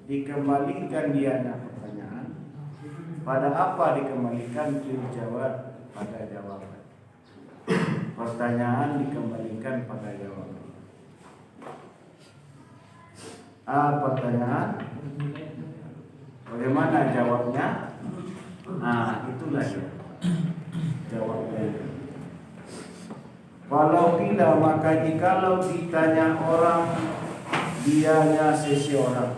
dikembalikan dianya pertanyaan. Pada apa dikembalikan? Fil jawab, pada jawaban. Pertanyaan dikembalikan pada jawaban. Pertanyaan, bagaimana jawabnya? Itulah ya jawabnya. Walau bila, maka jikalau ditanya orang, dianya seseorang.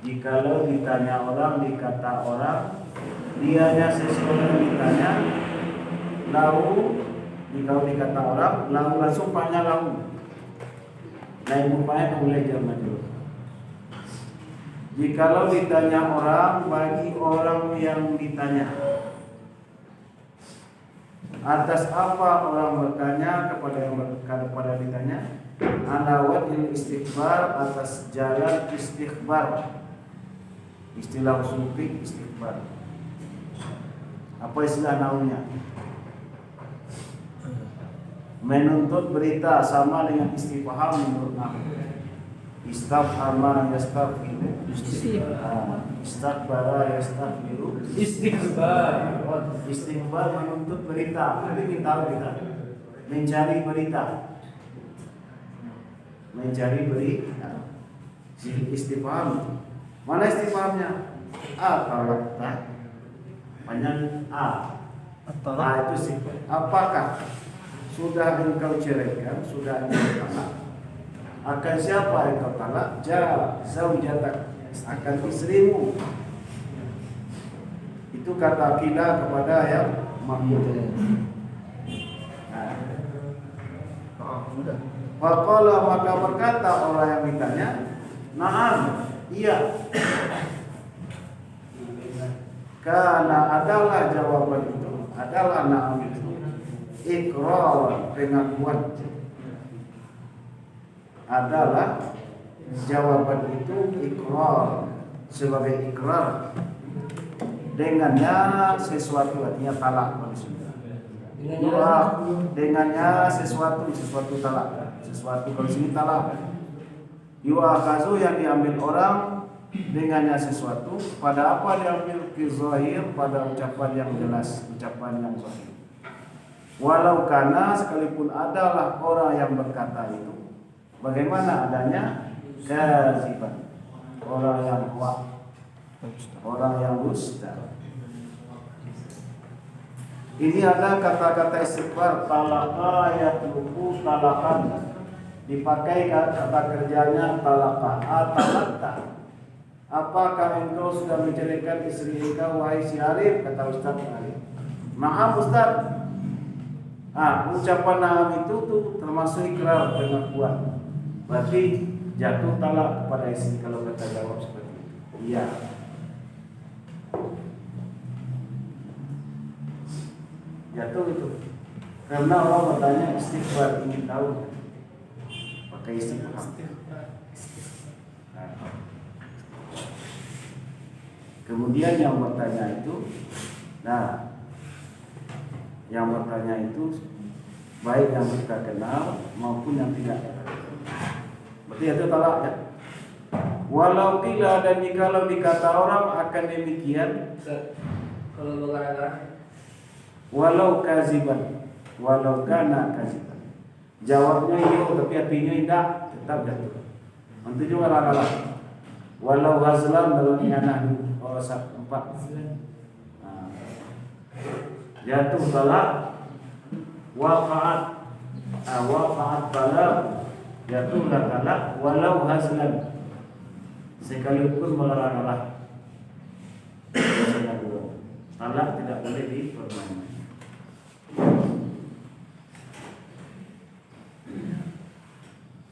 Jikalau ditanya orang, dikata orang, dianya seseorang ditanya, lau, jikalau dikata orang, lau langsung panjang lau. Lain upaya mulai zaman dulu. Jikalau ditanya orang, bagi orang yang ditanya, atas apa orang bertanya kepada ditanya? Ala wajhil istighbar, atas jalan istighbar. Istilah sufi istighbar. Apa istilah naunya? Menuntut berita, sama dengan istifham menurut nahu. Istafhama yastafilu, istakbara yastafilu. Istighbar menuntut berita. Ini kita tahu kita mencari berita. Mencari berita. Istifham. Mana istifhamnya? Talaqta. Panjang a. Itu sih. Apakah sudah engkau ceraikan? Sudah engkau talak? Akan siapa engkau talak? Zaujatak, akan istrimu. Itu kata kila kepada yang mahmud. Faqala, maka berkata orang yang ditanya, na'am, iya. Karena adalah jawaban itu, adalah na'am itu ikrar, pengakuan. Adalah jawaban itu ikrar, sebagai ikrar. Dengannya sesuatu, artinya talak maksudnya. Dengannya sesuatu talak. Sesuatu kalau sini talak. Yu'akazu, yang diambil orang, dengannya sesuatu. Pada apa diambil? Fi zahir, pada ucapan yang jelas, ucapan yang zahir. Walau kana, sekalipun adalah orang yang berkata itu, bagaimana adanya? Kaziban, orang yang hoak, orang yang dusta. Ini ada kata-kata istighfar, talaka yatlubu talakan. Dipakai kata kerjanya talaka, talakta. Apakah engkau sudah menceraikan istri engkau, wahai si Arif? Kata Ustaz Arif. Maaf Ustaz. Ucapan na'am itu tuh termasuk ikrar, pengakuan. Berarti jatuh talak kepada istri kalau kata jawab seperti itu. Iya. Jatuh itu. Karena orang bertanya istighfar, ingin tahu. Pakai istighfar. Kemudian yang bertanya itu, yang bertanya itu baik yang kita kenal maupun yang tidak. Berarti itu talak ya. Walau qila, dan jikalau dikata orang akan demikian, kalau berkata walau kaziban, walau kana kaziban. Jawabnya iya, tapi artinya tidak, tetap jatuh. Nanti juga ragalah. Walau hazlan, dalam nianah orang 4. Jatuh talak. Waqa'at talak, jatuhlah talak. Walau hazlan, sekalipun melarang-larang. Talak tidak boleh dipermainkan.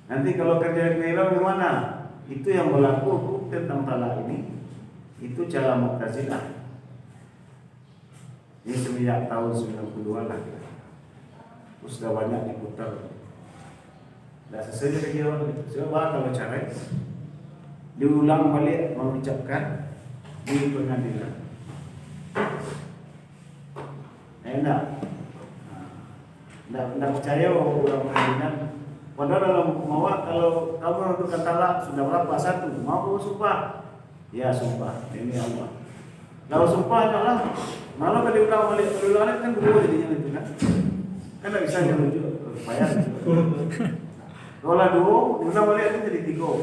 Nanti kalau kerja keliru gimana? Itu yang berlaku tentang talak ini. Itu cara Mu'tazilah. Ini semenjak tahun 92 lah. Sudah banyak diputar. Tidak sesuai dengan dia. Coba kalau cerai, diulang balik mengucapkan di pengadilan. Enak. Tidak percaya orang pengadilan Padahal dalam mawak kalau kamu menentukan talak sudah berapa? 1. Mau sumpah? Ya sumpah. Ini Allah. Kalau sumpah adalah malah kalau diulang balik kan gua jadinya itu kan. Kan enggak bisa menuju bayar. Kalau dua, diulang balik itu jadi 3.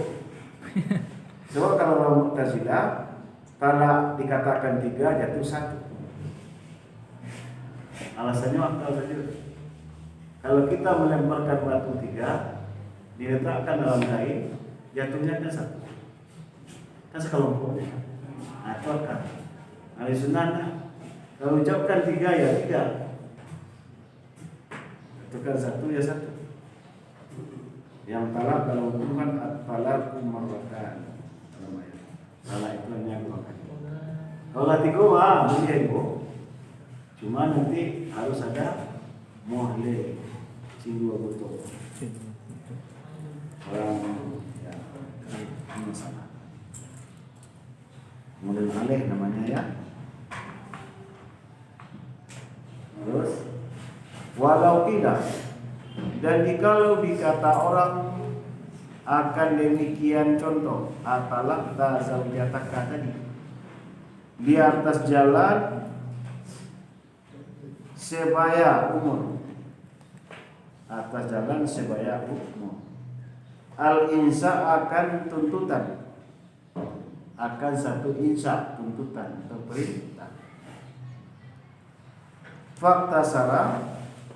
Coba kalau orang Mu'tazilah talak dikatakan 3 jatuh 1. Alasannya akal saja. Kalau kita melemparkan batu 3, diletakkan dalam kain, jatuhnya kan 1. Kan sekelompok. Itu akal. Ahli sunnah, kalau ucapkan 3 ya 3. Itu kan 1 ya 1. Yang talak kalau hukuman at-talaqu marratan. Talak itu hanya 2 kali. Kalau 3 boleh ibu. Cuma nanti harus ada muhlil, singgung betul. Orang ya masalah. Muhlil alih namanya ya. Terus walau tidak, dan jikalau dikata orang akan demikian contoh atalak zaujataka tadi di atas jalan sebaya umur, atas jalan sebaya umur. Al-insa akan tuntutan, akan satu insa tuntutan atau perintah. Fakta salah,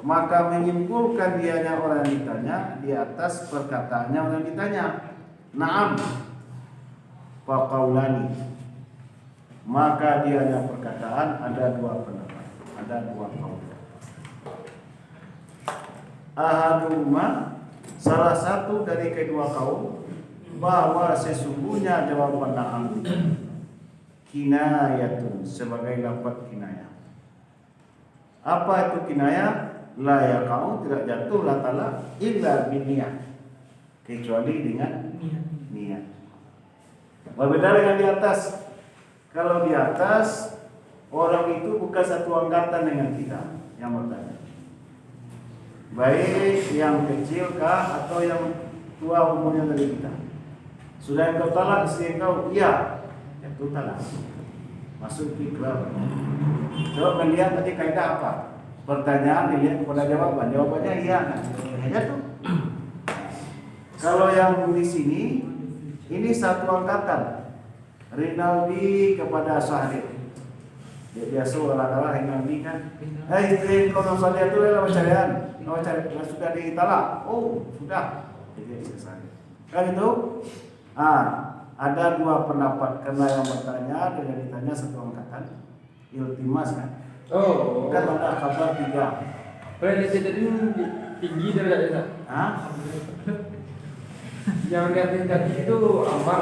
maka menyimpulkan dianya orang ditanya di atas perkataannya orang ditanya. Naam, faqaulani, maka dianya perkataan ada 2 pendapat, ada 2 kaul. Ahaduma, salah satu dari kedua kaum, bahwa sesungguhnya jawaban na'am kinayatun, sebagai lafaz kinayah. Apa itu kinayah? La yaqau, tidak jatuh la talak illa biniyah, kecuali dengan niat. Berbeda dengan di atas. Kalau di atas, orang itu bukan satu angkatan dengan kita yang bertanya. Baik yang kecil kah atau yang tua umurnya dari kita. Sudah engkau talak istri engkau? Iya. Itu talak. Masuk ikrar. Coba melihat tadi kaidah apa? Pertanyaan dilihat kepada jawaban. Jawabannya iya kan? Hanya tuh. Kalau yang di sini ini satu angkatan. Rinaldi kepada Syahrir. Dia biasa orang-orang Rinaldi kan. Istri kau nang Syahrir itu adalah percayaan. Oh, sudah ditalak. Oh, sudah. Jadi selesai. Kan itu? Ada 2 pendapat karena yang bertanya dengan ditanya satu angkatan. Iltimas kan? Oh. Kan ada kabar 3. Kalau tadi tinggi derajatnya. Yang lihat tadi itu Amar.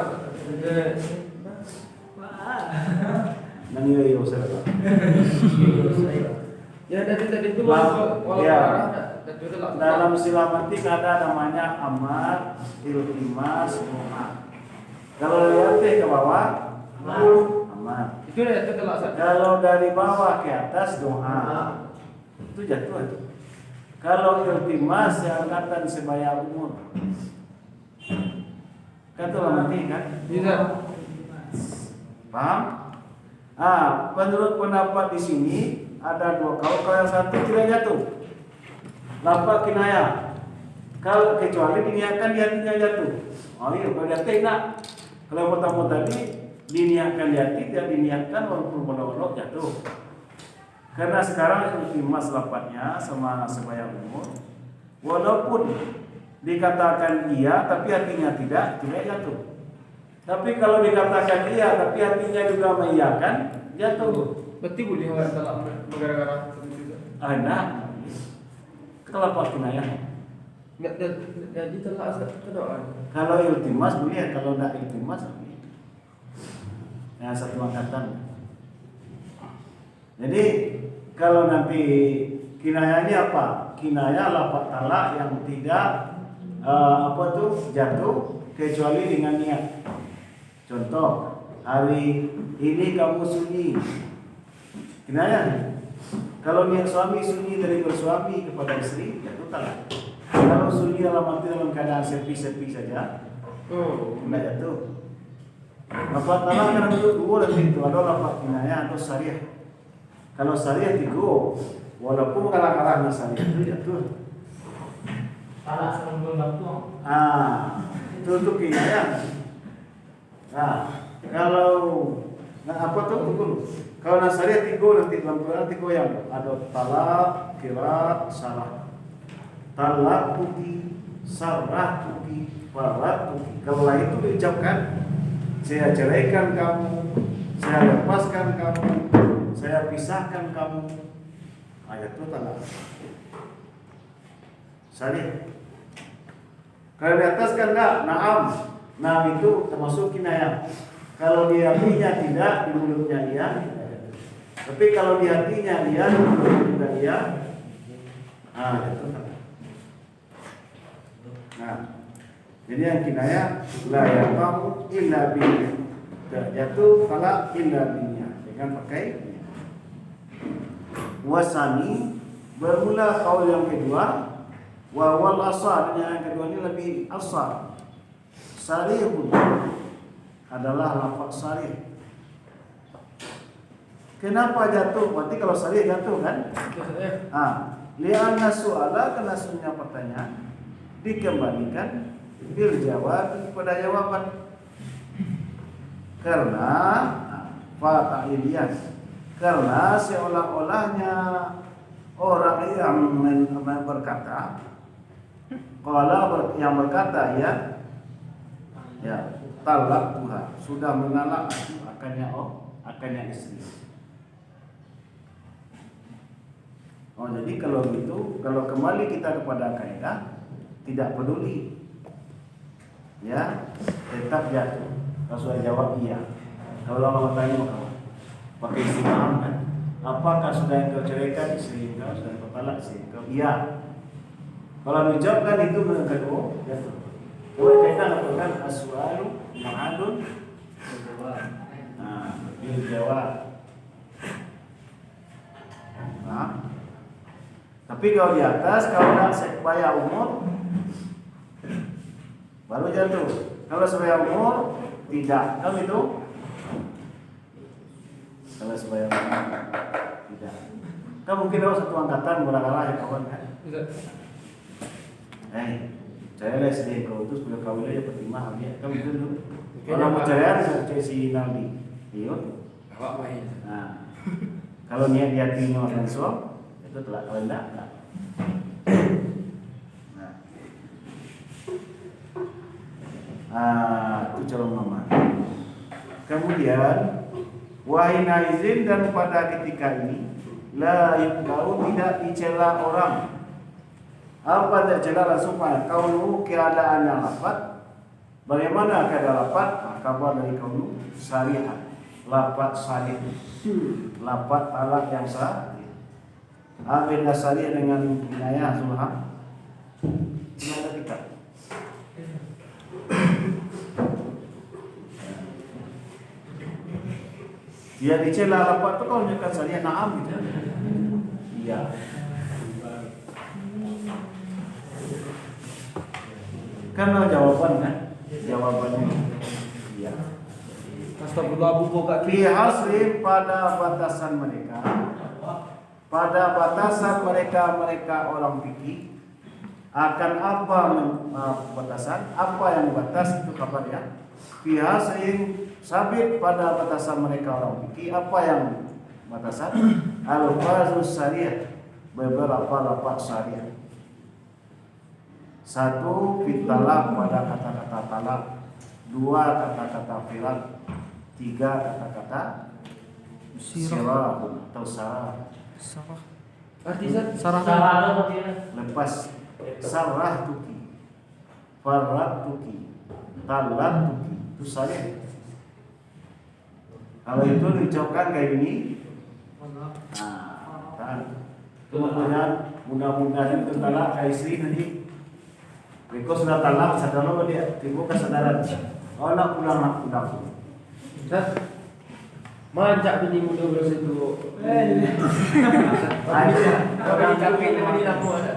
Nang yo saya. Ya tadi itu dalam sila mantik ada namanya amar, iltimas, mu'ah. Kalau lihat ke bawah, amar. Itu ya telah. Kalau dari bawah ke atas doa. Itu jatuh itu. Kalau iltimas yang angkatan sebaya umur. Kata mantik kan? Tidak. Paham? Menurut pendapat di sini ada 2 kaul. Kalau yang satu tidak jatuh, lafaz kinayah. Kalau kecuali diniatkan di hatinya jatuh. Oh iya, kalau jatuh enggak. Kalau yang pertama tadi diniatkan di hati, tidak diniatkan walaupun bolong-bolong jatuh. Karena sekarang iltimas lafaznya sama sebaya umur. Walaupun dikatakan iya tapi hatinya tidak jatuh. Tapi kalau dikatakan iya tapi hatinya juga mengiyakan, jatuh. Berarti boleh orang salah gara-gara itu. Nah, kalau apa kinayah? Enggak jadi telah doa. Kalau iltimas boleh, kalau tidak iltimas boleh. Yang satu angkatan. Jadi kalau nanti kinayahnya apa? Kinayah lafaz talak yang tidak jatuh kecuali dengan niat. Contoh, hari ini kamu sunyi. Kinayah. Kalau niat suami sunyi dari bersuami kepada istri, jatuh talak. Kalau sudah mati dalam keadaan sepi-sepi saja, tidak jatuh. Lafaz talak kan itu dua dan itu ada lafaz kinayah atau syariah. Kalau syariah tiga, walaupun kalah-kalahnya syariah itu jatuh. Talak sebelum waktu. Itu untuk kinayah. Nah, kalau apa tuh dulu? Kalau syariah tiga nanti dalam Quran tiga yang ada talak, kirat, sarah. Talak tuki, sarah tuki, farat tuki. Kalau itu diucapkan, saya ceraikan kamu, saya lepaskan kamu, saya pisahkan kamu. Ayat itu talak. Syariah. Kalau di atas kan enggak, na'am. Na'am itu termasuk kinayah. Kalau di hatinya tidak, di mulutnya iya. Tapi kalau di hatinya iya, di mulutnya juga iya. Itu talak. Nah, jadi yang kinayah la yaqamu illa bihi. Jatuh talak illa bihi dengan pakai wasani. Bermula kaul yang kedua wa wal asal, yang kedua ini lebih asal. Sarihun adalah lafaz sarih. Kenapa jatuh? Berarti kalau sarih jatuh kan? Li'anna su'ala, karena sunnah pertanyaan dikembalikan bil jawab pada jawaban. Karena fata'iliyas, karena seolah-olahnya orang yang berkata, kalau yang berkata ya talak Tuhan sudah menalak akannya istri. Jadi kalau gitu, kalau kembali kita kepada kaidah tidak peduli, ya tetap jatuh. Kalau sudah jawab iya. Kalau orang bertanya maka pakai istimam kan, apakah sudah engkau ceraikan istri engkau, sudah engkau talak istri engkau? Iya. Kalau menjawabkan itu dengan kedua jatuh. Boleh kita lakukan as-su'alu ma'adun bil jawab. Tapi kalau di atas, kalau dah sebaya umur baru jatuh. Kalau sebaya umur tidak, kan itu? Kalau sebaya umur tidak. Kan mungkin ada satu angkatan berakalah ya kawan kan? Saya lah sedih kau itu sebelum kawin aja pertimbangan dia. Kan itu dulu. Kalau mau cerai saya si Nabi. Iya. Awak main. Nah, kalau niat dia tinggal dan suam itu telah kawin dah. Itu calon mama. Kemudian wahai naizin, dan pada ketika ini la yukau, tidak dicela orang. Apa tidak cela langsung pada kaunu keadaannya lafaz. Bagaimana keadaan lafaz? Kabar dari kaunu syariah, lafaz syariah, lafaz talak yang sah. Ambil syariah dengan kinayah sulha. Mana kita? Dia dicela lafaz itu kalau menunjukkan syariah na'am gitu. Iya. Karena jawaban kan? Jawabannya iya. Astagfirullah buku kak. Fi hasrin, pada batasan mereka. Pada batasan mereka orang fikih akan apa batasan? Apa yang batas itu kabarnya? Fi hasrin sabit, pada batasan mereka orang fikih apa yang batasan? Al-fazus syariah, beberapa lafaz syariah. Satu, fitalak, pada kata-kata talak. Dua, kata-kata firat. Tiga, kata-kata sirah atau sarah. Artisan Salah Lepas sarah tuki, farat tuki, talak tuki, itu saja. Kalau itu diucapkan kayak gini, kemudian mudah-mudahan itu talak kayak istri nanti. Because sudah talak, sadar lo dia timbul kesadaran. Oh nak pulang pulang. Manjak bini muda bersetu. Aja. Kau capek dengan diri aku ada.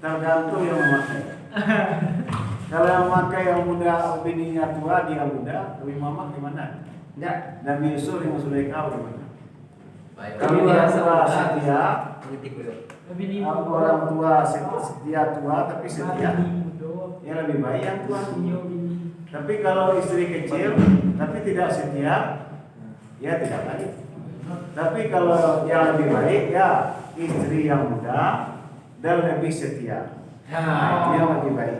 Tergantung yang memakai. Kalau yang memakai yang muda, bininya tua, dia muda, lebih mama gimana? Enggak. Nabi Yusuf yang sudah kau gimana? Baik. Kalau orang tua setia, Lebih nih. orang tua setia tua tapi setia, ya lebih baik yang tua. Tapi kalau istri kecil tapi tidak setia, ya tidak baik. Tapi kalau yang lebih baik ya istri yang muda dan lebih setia. Nah, itu yang lebih baik.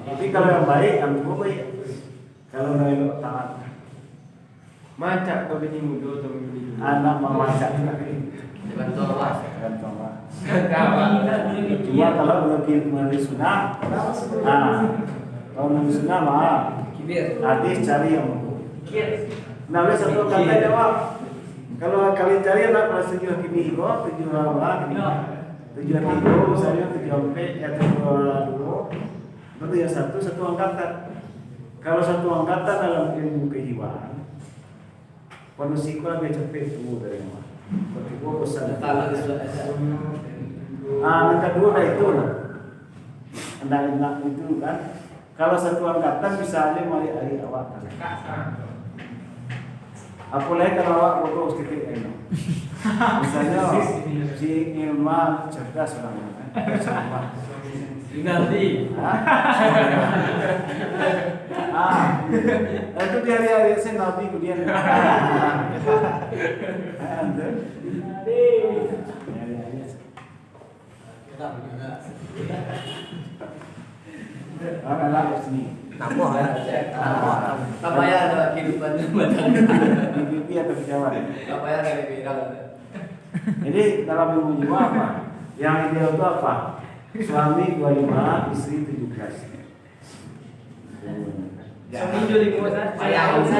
Tapi kalau yang baik yang tua baik. Kalau yang taat, Macak kau bini muda atau bini muda? anak memasak lagi. Depan tolak. Kan coba. Kawan. Cuma kalau melalui sunnah, kalau melalui sunnah mah Kibir. hadis cari yang mampu. Nah, boleh satu kata jawab. Kalau kalian cari anak kelas 7 kini kok 7 awal kini. 7 tiga misalnya 7 sampai ya 7 dulu. Berarti yang satu angkatan. Kalau satu angkatan dalam ilmu kejiwaan, manusia lebih cepat itu dari mana? Berarti gua pesan. Yang kedua itu, anak itu kan. Kalau satu angkatan bisa aja mari hari awak. Apalagi kalau awak bodoh sedikit ini. Misalnya si Ilma cerdas orangnya. Nanti. Itu dia saya nabi kemudian. Anak sini. Tambah ya ada kehidupan macam Bibi atau Jawa. apa ya kayak viral. Jadi dalam ilmu jiwa apa? Yang ideal itu apa? Suami 25, istri 17. Suami jadi kuasa.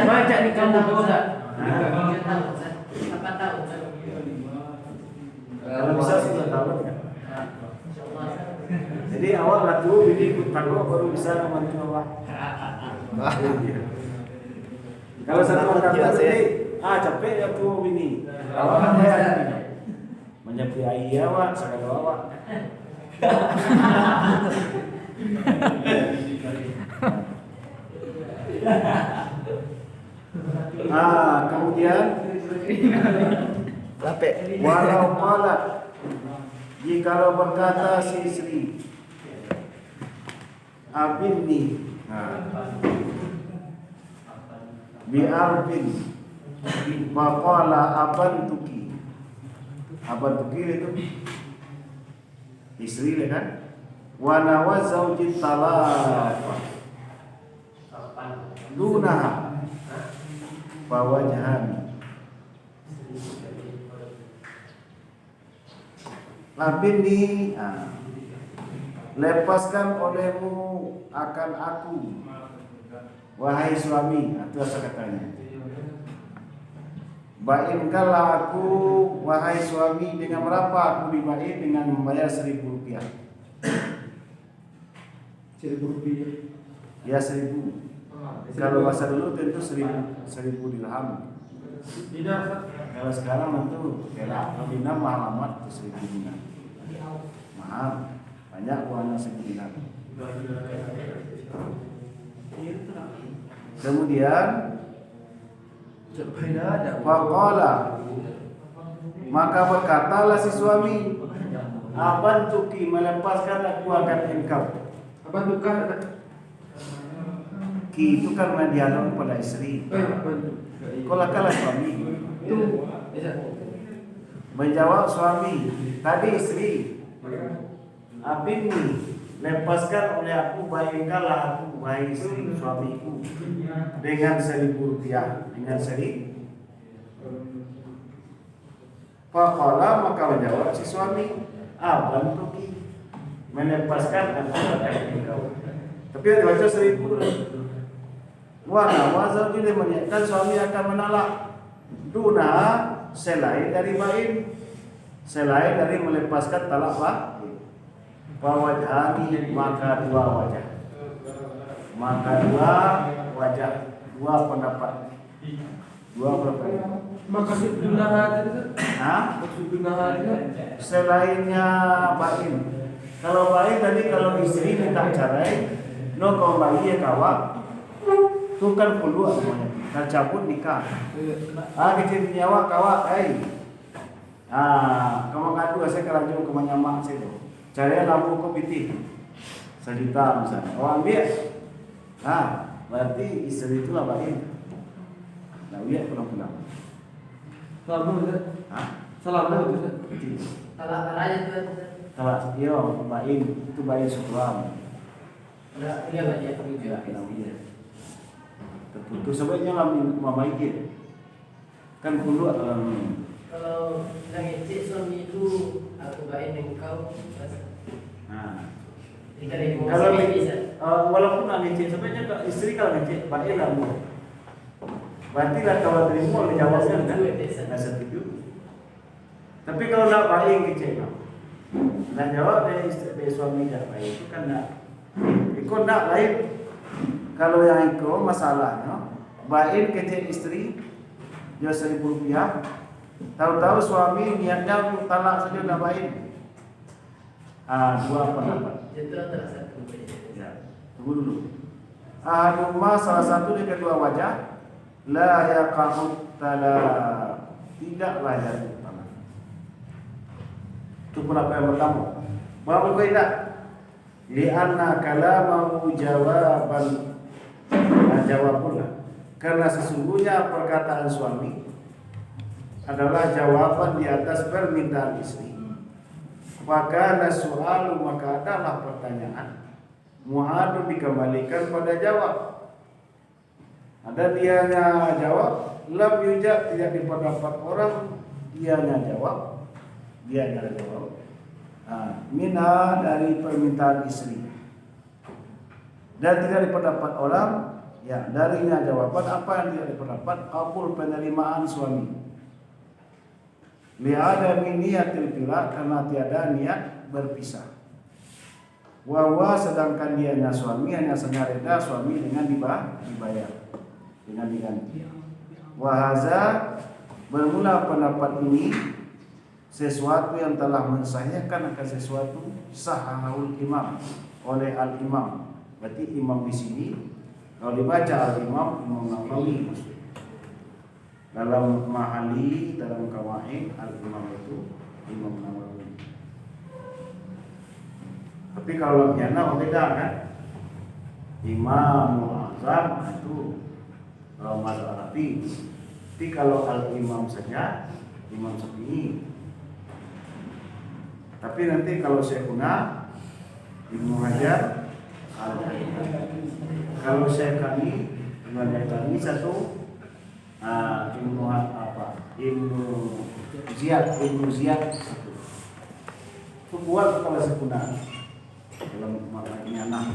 Macak ni kamu dosa. Apa tahu? Kalau bisa 10 tahun kan? Jadi awal ratu ini ikut takut baru bisa membantu Allah. Kalau satu angkatan ini, capek ya tuh ini. Awak apa ya? Menyapi ayah awak, segala awak. Kemudian walau qalat, jikalau berkata si istri abinni bi'arbin maqala abantuki itu istri kan wa nawazauji talafa dunaha bawajhan abinni lepaskan olehmu akan aku wahai suami, itu asal katanya. Bainkanlah aku wahai suami, dengan berapa aku dibain? Dengan membayar 1.000 rupiah. 1.000 rupiah. Ya 1.000. Kalau masa dulu tentu 1.000 dirham. Tidak. Kalau sekarang tentu ya dinar mahal amat, 1.000 dinar. Mahal. Banyak uangnya 1.000 dinar. Kemudian faqala, maka berkatalah si suami, abantuki, melepaskan aku akan engkau. Apa tu kan? Ki itu kan mediator pada istri. Kalau kalah suami Tu. menjawab suami, tadi istri abini, lepaskan oleh aku, bayangkanlah aku wahai istri suamiku dengan 1.000 rupiah, dengan 1.000. Faqala, maka menjawab si suami, abantuki, melepaskan aku akan engkau. Tapi ada baca 1.000 dulu. Wana wazal ini menyiapkan suami akan menolak duna selain dari bain, selain dari melepaskan talak wajhani, maka dua wajah, dua pendapat. Maksud dunaha itu. Hah? Maksud dunaha itu. Selainnya bain, Kalau baik tadi kalau istri minta cerai, no kau bayi ya kawa, tu kan keluar semuanya. Dan cabut nikah. Kecil nyawa kawa, kamu ngadu saya kerajaan kemanyamak saya tu. Cerai lampu kau piti, 1 juta misalnya. Oh ambil, berarti istri itulah baik. Nah, dia pulang-pulang. Salam dulu. Salam dulu. Talak aja tuh. Kalau iya, baik itu baik syukuran. Iya banyak juga. Terputus sebenarnya nggak baik ya. Kan kudu Kalau yang ngecek suami itu aku baik engkau. Nah, Jika dari kalau bisa. walaupun nggak ngecek sebenarnya istri kalau ngecek baik lah bu. Berarti lah kalau terima dijawabnya kan? Nggak setuju. Tapi kalau nggak baik ngecek nah jawab dari istri dari suami tidak baik itu kan nggak. Ikut nggak baik. Kalau yang itu masalahnya baik ngecek istri jual 1.000 rupiah. Tahu-tahu suami niatnya untuk talak saja nggak baik. Dua pendapat. Itu terasa satu. Ya, tunggu dulu. Ahaduma salah satu dari kedua wajah la yaqa'u talaq, tidaklah jatuh talak. Itu pendapat yang pertama. Bahwa tidak li'anna kalamahu jawaban jawabullah. Karena sesungguhnya perkataan suami adalah jawaban di atas permintaan istri. Maka soal maka adalah pertanyaan mu'adun dikembalikan pada jawab. Ada dianya jawab, lam yujab tidak dipendapat orang, dianya jawab, mina dari permintaan istri. Dan tidak dipendapat orang, ya darinya jawaban apa yang tidak dipendapat, kabul penerimaan suami. Li'ada min niyatil firak, karena tiada niat berpisah. Wawa sedangkan dianya suami hanya sengaja suami dengan dibayar, dengan diganti. Wahaza bermula pendapat ini sesuatu yang telah mensahihkan akan sesuatu sahahul imam oleh al imam. Berarti imam di sini kalau dibaca al imam Nawawi maksudnya. Dalam mahali, dalam kawaid al-imam itu Imam Nawawi. Tapi kalau jana beda kan? Imam Mu'azzam itu mazhab Hanafi. Tapi kalau al-imam saja Imam Syafi'i. Tapi nanti kalau Syekhuna Ibnu Hajar kalau Syekh kami satu Ibnu Ziyad itu buat kalau sekunder dalam maknanya nah.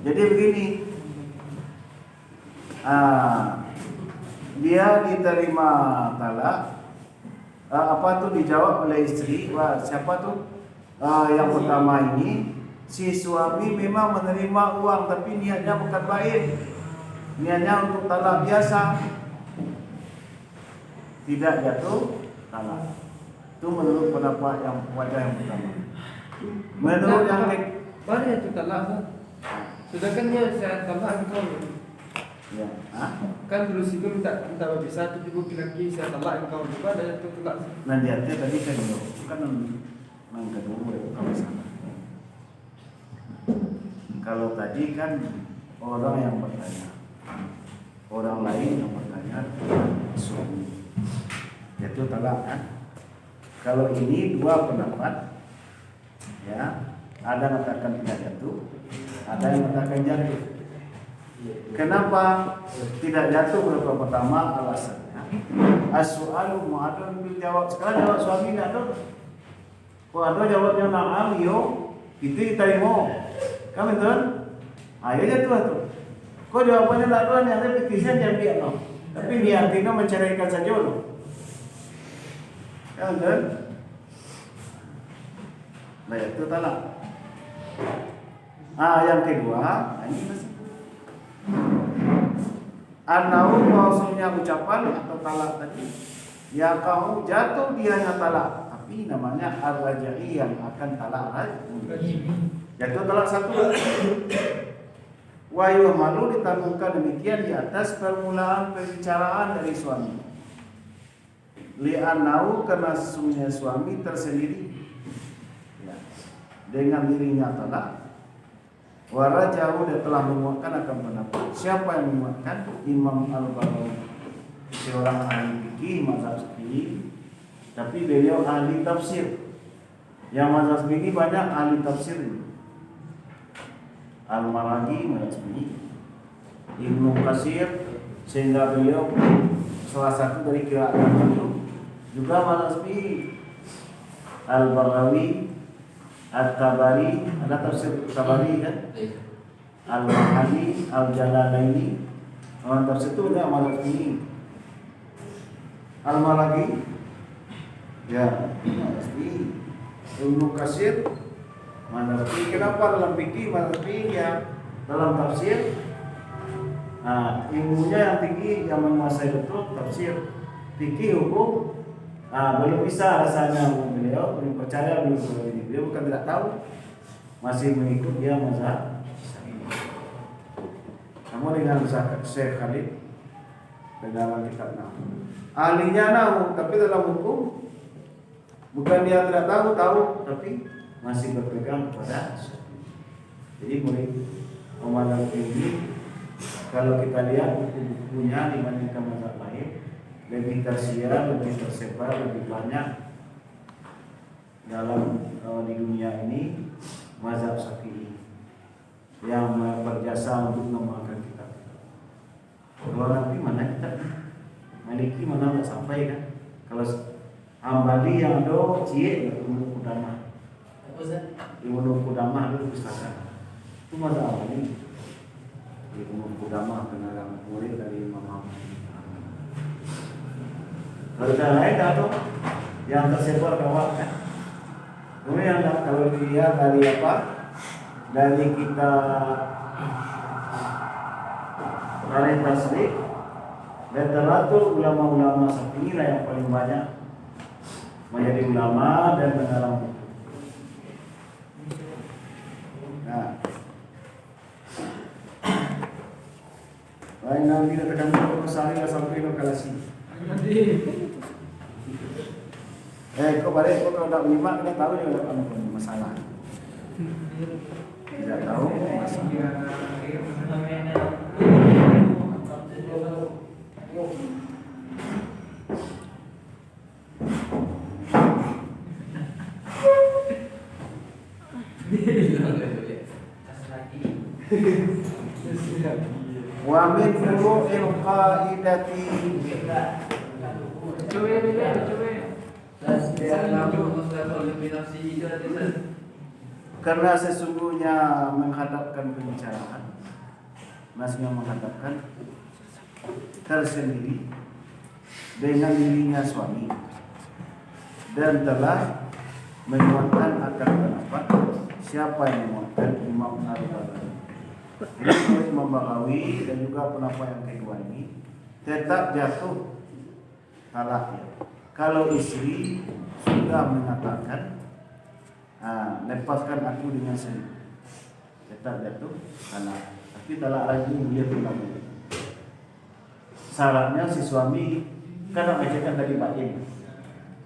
Jadi begini, dia diterima talak, apa tuh dijawab oleh istri, siapa tuh yang pertama ini si suami memang menerima uang tapi niatnya bukan baik. Niatnya untuk talak biasa, tidak jatuh talak. Itu menurut pendapat yang wajah yang pertama. Menurut yang mana itu talak? Sedangkan saya talak engkau. ya, Kan terus itu minta berpisah, tapi gue bilang saya talak engkau juga ada itu talak. nah niatnya tadi kan yang kedua kalau sama. Kalau tadi kan orang yang bertanya. Orang lain yang bertanya suami, itu talak kan? Kalau ini dua pendapat, ya, ada yang mengatakan tidak jatuh, ada yang mengatakan jatuh. Kenapa tidak jatuh? Berapa pertama alasannya? As-su'alu mu'adun bil jawab. Sekarang jawab suami tidak ada. Kalau ada jawabnya na'am, yo, itu diterima. Kamu betul? Ayo jatuh tuh. Kok jawabannya tak tahu nih, tapi kisah jadi no. Tapi niatnya menceraikan saja no. Kan? Nah itu talak. Yang kedua, ini masih. Anau maksudnya ucapan atau talak tadi. Ya kau jatuh dianya talak. Syafi'i namanya ar-raj'i yang akan talak raj'i. Jatuh talak satu. Wa yuhmalu ditangguhkan demikian di atas permulaan pembicaraan dari suami. Li'annahu karena sesungguhnya suami tersendiri ya, dengan dirinya talak. Warajahu dia telah menguatkan akan pendapat. Siapa yang menguatkan? Imam Al-Baghawi, seorang ahli fikih mazhab Syafi'i, tapi beliau ahli tafsir. Yang mazhab Syafi'i banyak ahli tafsir. Al-Maraghi mazhab Syafi'i, Ibnu Katsir, sehingga beliau salah satu dari qiraat itu juga mazhab Syafi'i. Al-Baghawi, At-Tabari, ada tafsir Tabari kan? Al-Mahali, Al-Jalalaini, tafsir itu ada mazhab Syafi'i. Al-Maraghi, ya mazhab Syafi'i. Ibnu Katsir, mazhab Syafi'i. Kenapa dalam fikih mazhab Syafi'i ya? Dalam tafsir, nah ilmunya yang tinggi, yang menguasai betul tafsir. Fikih hukum, belum bisa rasanya beliau, belum percaya, beliau bukan tidak tahu, masih mengikut dia mazhab Syafi'i. Namun dengan Syekh Khalid dalam kitab Nahwu, ahlinya Nahwu, tapi dalam hukum bukan dia tidak tahu, tapi masih berpegang kepada Syafi'i. Jadi murid memandang ini, kalau kita lihat buku-bukunya dibandingkan mazhab lain, lebih tersiar, lebih tersebar, lebih banyak dalam di dunia ini mazhab Syafi'i yang berjasa untuk mengembangkan kitab. Kalau nanti mana kitab Maliki mana tak sampai kan? Kalau Hambali yang do cie Ibnu Qudamah, Ibnu Qudamah itu pustaka itu mazhab Hambali. Ibnu Qudamah pengarang murid dari Imam Ahmad. Kalau lain atau yang tersebar kawat kan. Kemudian kalau dilihat dari apa? Dari kita dari tasdik dan teratur ulama-ulama Syafi'i lah yang paling banyak menjadi ulama dan mengarang buku. Nah, lain nanti katakan kesari sampai lokasi. Kok balik kok kalau tak menyimak kita tahu juga ada masalah. Tidak tahu masalah. Wa min furu'il qaidati karena sesungguhnya menghadapkan pembicaraan, maksudnya menghadapkan tersendiri dengan dirinya suami dan telah menguatkan akan pendapat. Siapa yang menguatkan? Imam Al-Baghawi. Jadi Imam Baghawi dan juga pendapat yang kedua ini tetap jatuh talaknya kalau istri sudah mengatakan lepaskan aku dengan sendiri, tetap jatuh talak. Tapi talak lagi dia pulang. Syaratnya si suami kan mengajarkan tadi baik,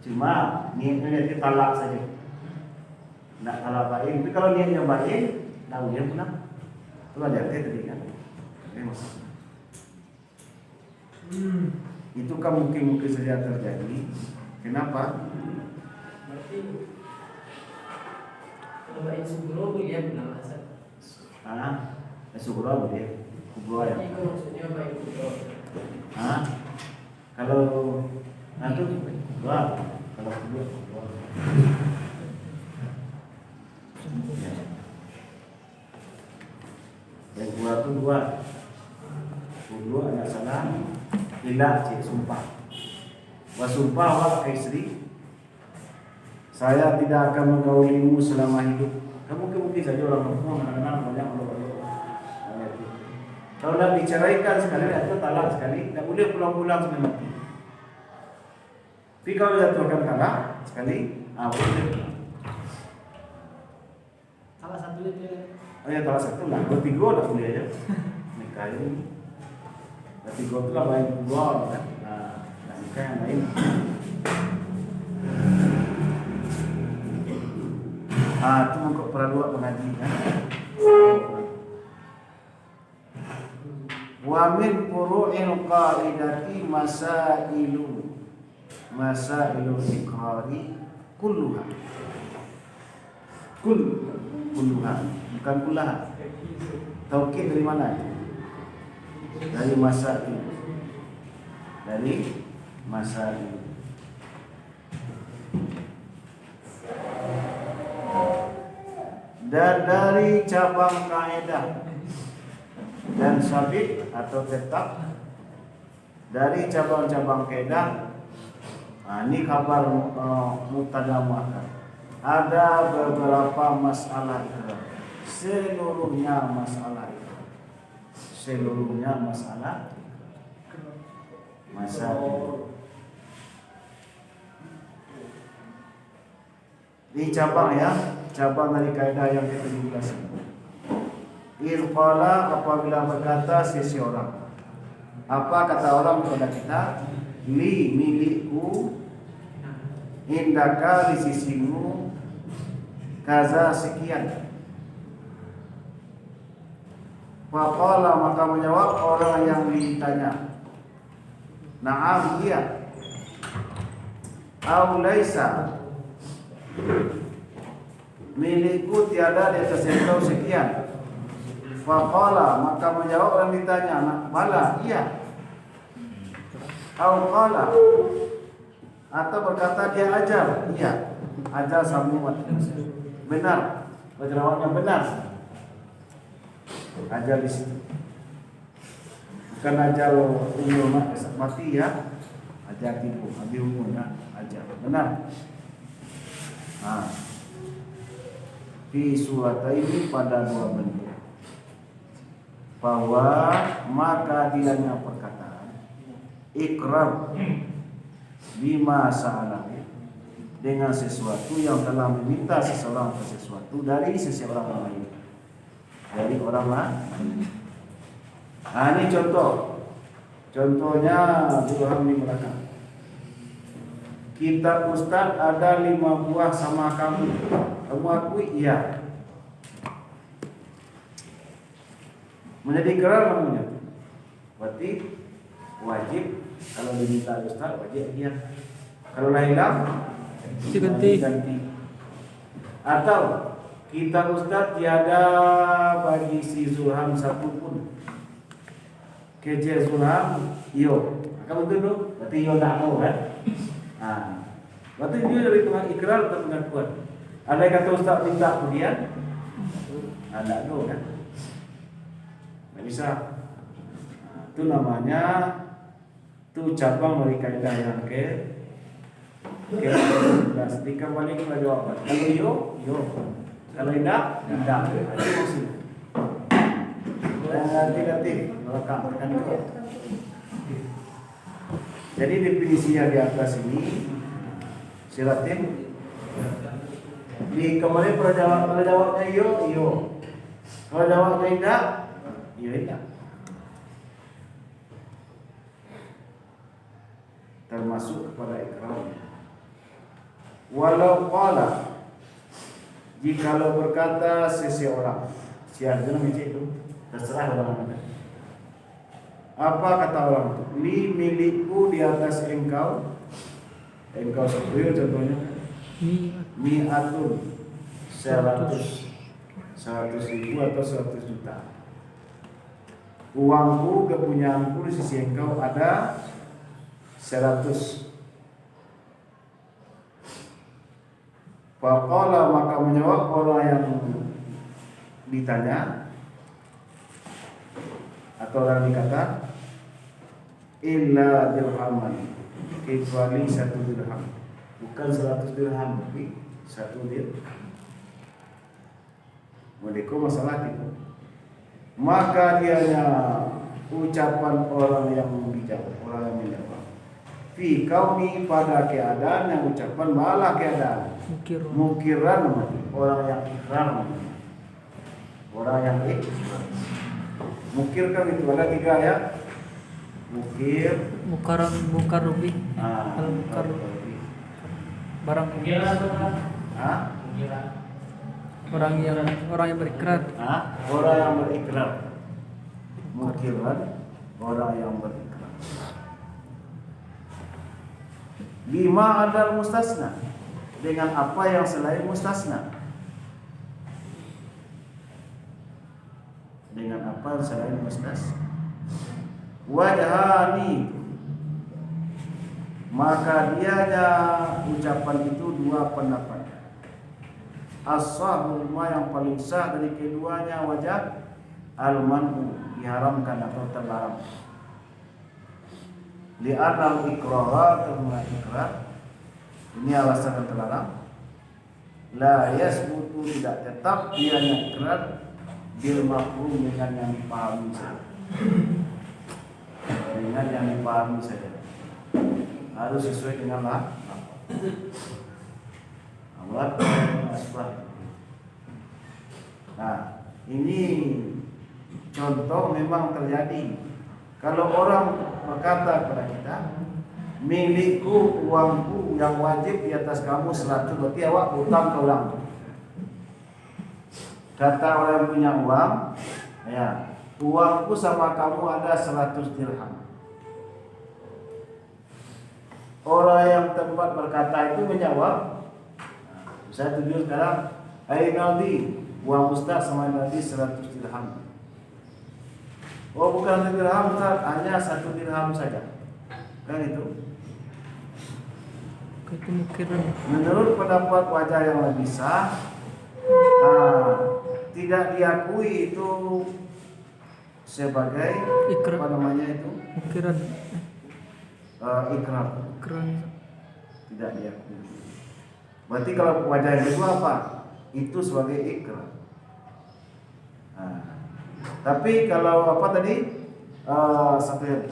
cuma niatnya dia talak saja, tidak talak baik. Tapi kalau niatnya baik, tahu dia pulang. Itu ada tadi kan. Itu kan mungkin saja terjadi. Kenapa? Berarti kalau baik subro dia bilang asal. Subro boleh. Kubro ya. Itu maksudnya baik subro. Kalau nanti dua, kalau dua. Yang dua tu dua. Dua ada salah. Ilah cik sumpah. Bersumpah awak ke istri, saya tidak akan menggaulimu selama hidup. Kamu mungkin saja orang tua kadang-kadang banyak orang. Kalau nak diceraikan sekali atau talak sekali, tak boleh pulang-pulang sampai mati. Tapi kalau jatuhkan talak sekali, Boleh. Salah satu itu ya. Oh ya salah satu lah, bertiga lah boleh aja. Nikah ini. Bertiga itu lah main dua kan. Nah, nikah yang lain. Itu untuk peraduan mengaji kan. Wa min furu'il qaidati masailul iqrari kulluha. Kulluha, bukan kullaha. Taukid dari mana? Dari masail. Dan dari cabang kaidah dan sabit atau tetap dari cabang-cabang kaidah. Ini kabar mubtada muakkad. Ada beberapa masalah itu. Seluruhnya masalah itu. Ini cabang ya, cabang dari kaidah yang ke-17. Qala apabila berkata seseorang. Apa kata orang kepada kita? Li milikku, indaka di sisimu, kaza sekian. Faqala maka menjawab orang yang ditanya, na'am iya. Au laisa, milikku tiada di atas engkau sekian. Faqala maka menjawab orang ditanya, bala iya. Au qala atau berkata dia ajar, iya. Ajar sambungan benar, jawabnya benar. Ajar di situ. Bukan ajar umur mati ya. Ajar tipu, habis umurnya ajar. Benar. Fi surataini pada dua bentuk. Bahwa maka dianya perkataan ikrar bima sa'alahu, dengan sesuatu yang telah meminta seseorang ke sesuatu dari seseorang lain. Dari orang lain. Ini contoh. Contohnya Burhan di belakang. Kitab Ustaz ada 5 buah sama kamu. Kamu akui? Iya. Menjadi ikrar namanya. Berarti wajib kalau diminta Ustaz wajib iya. Kalau hilang ganti. Atau kita Ustaz tiada bagi si Zulham satu pun. Kejar Zulham, iyo. Kamu dulu, berarti iyo tak mau kan? Berarti dia dari Tuhan ikrar atau pengakuan. Ada yang kata Ustaz minta kemudian, tak tahu kan? Tak bisa. Itu namanya itu cabang dari kaidah yang ke-11. Dikembali kepada jawaban. Kalau iyo. Kalau tidak. Itu maksudnya. Tidak belakang tekan itu. Jadi definisinya di atas ini silatin dikembali pada jawabnya iyo. Kalau jawabnya tidak, tidak. Termasuk kepada ikrar. Walau qala, jikalau berkata seseorang, siapa namanya itu? Terserah orang. Apa kata orang itu? Li milikku di atas engkau. Engkau sepuluh contohnya. Mi'atun 100 ribu atau 100 juta. Uangku, kepunyaanku di sisi engkau ada 100. Faqala maka menjawab orang yang ditanya atau orang dikata illa dirhaman, kecuali 1 dirham. Bukan 100 dirham, tapi 1 dirham. Mereka masalah itu. Maka dianya ucapan orang yang menjawab. fi kauni pada keadaan yang ucapan malah keadaan mukiran orang yang ikrar, orang yang mukir kan itu ada 3 ya, mukir, mukar rubi, al mukar barang Kira Ustaz. Kira. orang yang berikrar, orang yang berikrar, mukiran orang yang berikrar. Bima adal mustasna, dengan apa yang selain mustasna. Dengan apa yang selain mustasna. Wajhani, maka dianya ucapan itu 2 pendapat. As-sahul ma yang paling sah dari keduanya wajah al-man'u diharamkan atau terlarang. Li'anal iqrar karena ikrar ini alasan yang terlarang. La yasbutu tidak tetap dianya ikrar bil mafhum dengan yang dipahami saja. Dengan yang dipahami saja. Harus sesuai dengan Allah asbah. Nah, ini contoh memang terjadi. Kalau orang berkata kepada kita, milikku, uangku yang wajib di atas kamu 100, berarti awak hutang ke orang. Kata orang yang punya uang, ya, uangku sama kamu ada 100 dirham. Orang yang tempat berkata itu menjawab, saya tunjuk sekarang, hai Naldi, uang Ustaz sama Naldi 100 dirham. Oh bukan 1 dirham Ustaz, hanya 1 dirham saja. Kan itu. itu mukiran. Menurut pendapat wajah yang lebih sah, tidak diakui itu sebagai Ikrar. apa namanya itu? Mukiran. Ikrar. Ikrar. Tidak diakui. Berarti kalau wajah yang kedua apa? Itu sebagai ikrar. Tapi kalau apa tadi?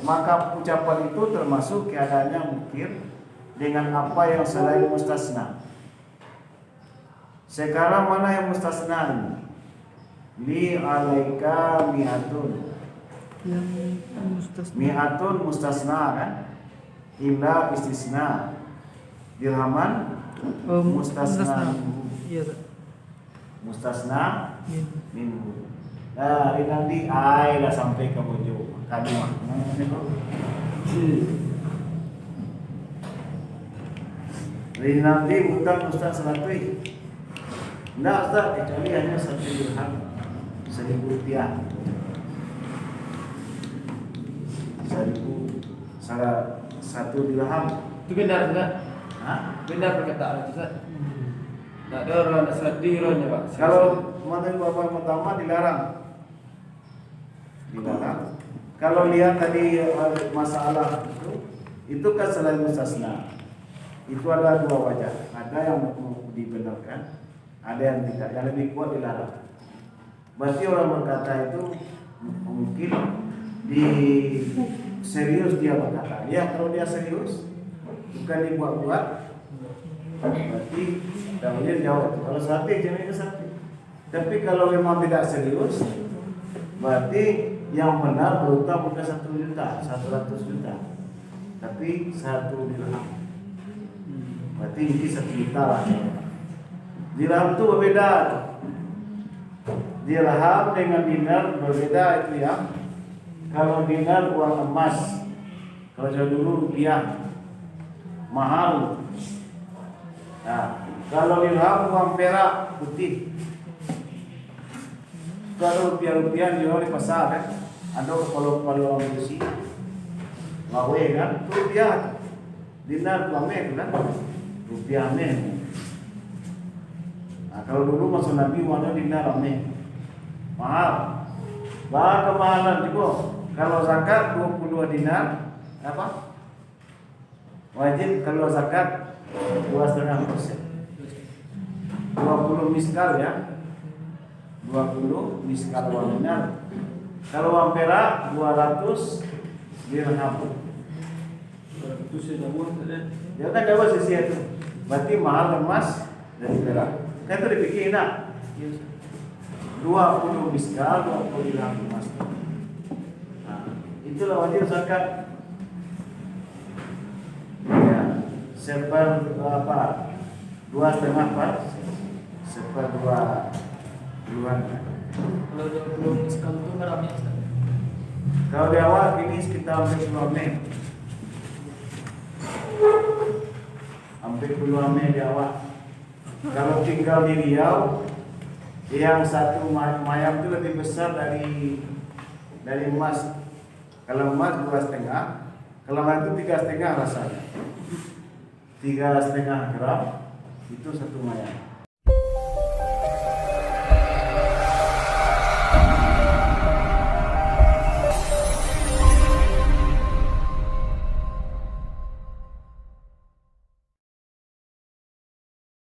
Maka ucapan itu termasuk keadaannya mukir dengan apa yang selain mustasna. Sekarang mana yang mustasna? Li alaika mi'atun. Yang mustasna. Mi'atun mustasna kan? Illa istisna. Dirhaman mustasna. Iya, Pak. Mustasna Iya. minhu. Nah, ini nanti ai lah sampai ke bojo. Kadang. Ini nanti hutang Ustaz 100. Enggak Ustaz, kecuali hanya 1 dirham, 1.000 rupiah. 1 dirham. Itu benar enggak? Hah? Benar perkataan itu Ustaz. Enggak ada orang nak sedih orangnya Pak. Kalau menurut Bapak pertama dilarang. Kalau lihat tadi masalah itu kan selain mustasna. Itu ada 2 wajah. Ada yang dibenarkan, ada yang tidak. Yang lebih kuat dilarang. Berarti orang berkata itu mungkin di serius dia berkata. Ya kalau dia serius, bukan dibuat-buat. Berarti tidak boleh jawab. Kalau sate jangan ke sate. Tapi kalau memang tidak serius, berarti yang benar berutang bukan 1 juta, 100 juta, tapi 1 dirham. Berarti ini 1 juta lah. Dirham itu berbeda. Dirham dengan dinar berbeda itu ya. Kalau dinar uang emas, kalau dulu rupiah mahal. Nah, kalau dirham uang perak putih. Kalau rupiah-rupiah di pasar kan, ada kalau orang besi, lawe kan, itu rupiah, dinar lame kan, rupiah me. Nah kalau dulu masa Nabi mana dinar lame, mahal, bah kemahalan juga. Kalau zakat 22 dinar, apa? Wajib kalau zakat 2,5%, 20 miskal ya. 20 miskal uang dinar. Kalau uang perak 200 dirham. Itu saya jauh tadi. Ya kan jauh sisi itu. Berarti mahal emas dari perak. Kan itu dibikin nak. Iya Ustaz. 20 miskal, 20 dirham emas. Nah, itulah wajib zakat. Ya, seper 2,5 per seper 2 duluan. Kalau 20 miskal itu berapa ya Ustaz? Kalau di awal ini sekitar hampir 10 menit. Hampir 10 menit di awal. Kalau tinggal di Riau, yang satu mayam itu lebih besar dari emas. Kalau emas 2,5, kalau emas itu 3,5 rasanya. 3,5 gram itu satu mayam.